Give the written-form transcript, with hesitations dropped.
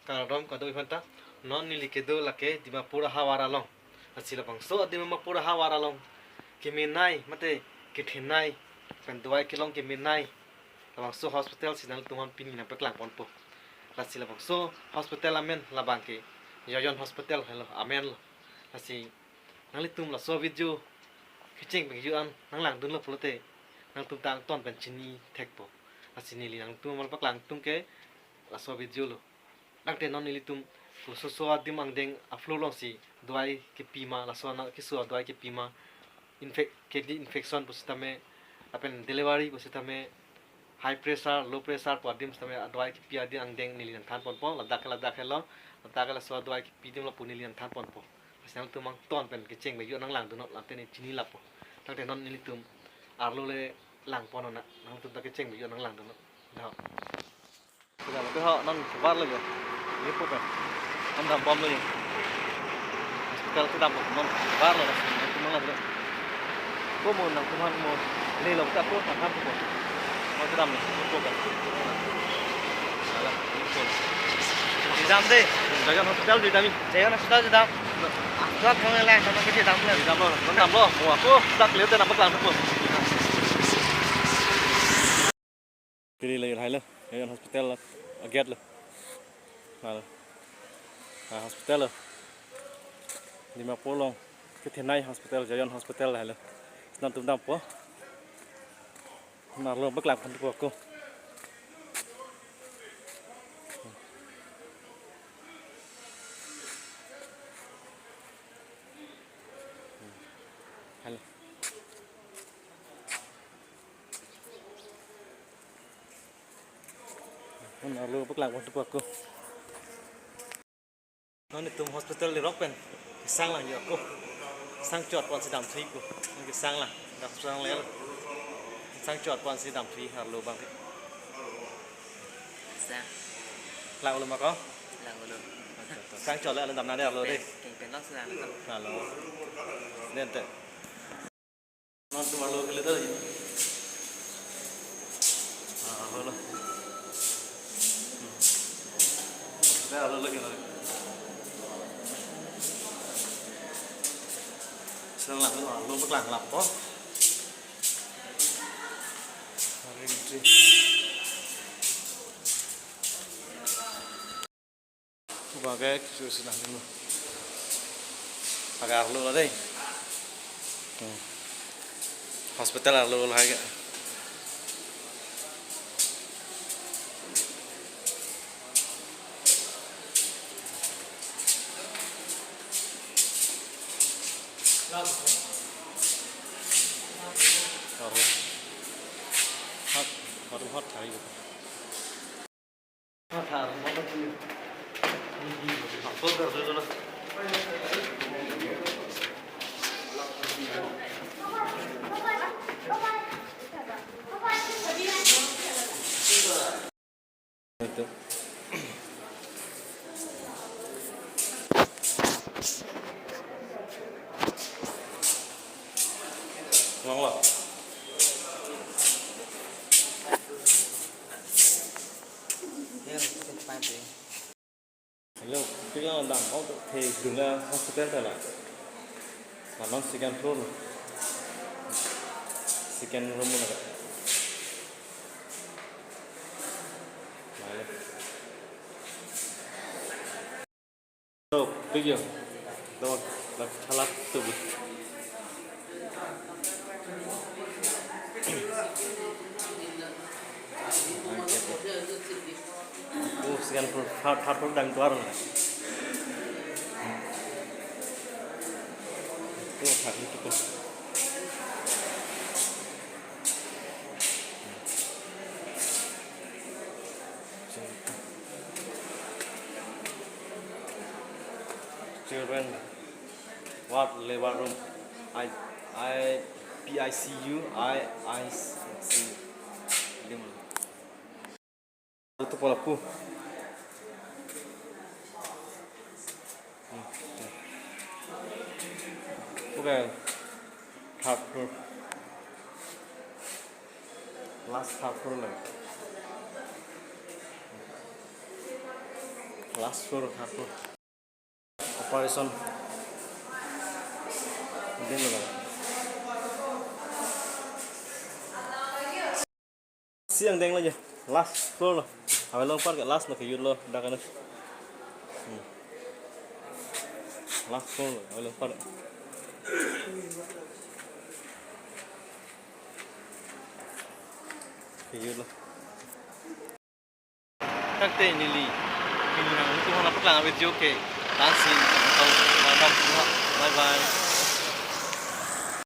Kang rom ka do ifanta non ni likedo lake dima pura hawara long asila bang so dima ma pura hawara long kemenai mate kethenai kan doi kilong kemenai labang so hospital sinal tuman pin na peklang ponpo lasila bang so hospital amen labang ke yoyon hospital hello amen lo lasi nang litum la so video kiching bang yuan nang lang dun lo polote nang tum tang ton ben chini thekpo lasi ni li nang tum mal peklang tum ke la so video lo nang te non ni tum so so adim ang deng aflo long si doi ke pima la so na ke so doi ke pima infection pusitame apen delivery pusitame high pressure low pressure padim stame doi ki pia di ang deng nilian than pon po ladak lo so doi ki pidim lo punilian than pon po asal tu mang ton pen ke cheng be yo nang lang du no lam te ni chini lapo tang te non nilitum arlo le lang pon na nang tu ta ke cheng be yo nang lang du no da sudah lo ho non war lo yo ni po pe am dam bom lo yo hospital tu dam non war lo tu mang la ko mo nang kuman mo le lo ta ko ta tham ko mo ta dam ko ka ala di dam de jaga hospital di dam jaga hospital di dam rất không lên làm cái gì dam lo nó dam lo mo ko tak le te na baklang ko kiri le hai le jaga hospital aget le ala hospital di ma polong cái thiên nay hospital jaga hospital hai le nan tum dam po na lo baklang ko nó lu bắc lạc một cô nó đi tum hospital di rockpen sang là nhiều cô sang chọt quan si đam thủy cô cái sang là đặt sang lẽ sang chọt quan si đam thủy hạt lu bằng thế sang lạc lu mà có luôn sang chọt lại là đam nào đây lu điเป็นลักษณะนะครับ là lu nên thế nó tum lu cái lưỡi đấy lu đây là lu lagi lu sang lạc nó lu bắc lạc lặp có và cái sự sự nặng luôn agak luôn ở đây hospital là luôn hay cái hot thải hot thải nó có gì học tốt rồi đó itu ngon lắm hello cái là làm họ thì dừng là hospital rồi là nó scan floor scan room này rồi bây giờ đâu là salad từ scan floor hard floor đang keluar nggak itu hard itu children what labor room I PICU IIC itu polaku okay third floor last third floor này last floor third floor operation din lo siang deng lo je last floor lo awe long par ke last no ke yut lo da kan last floor lo awe long par ke yut lo tak te nili nili na itu hona paklang awe joke dancing atau bye bye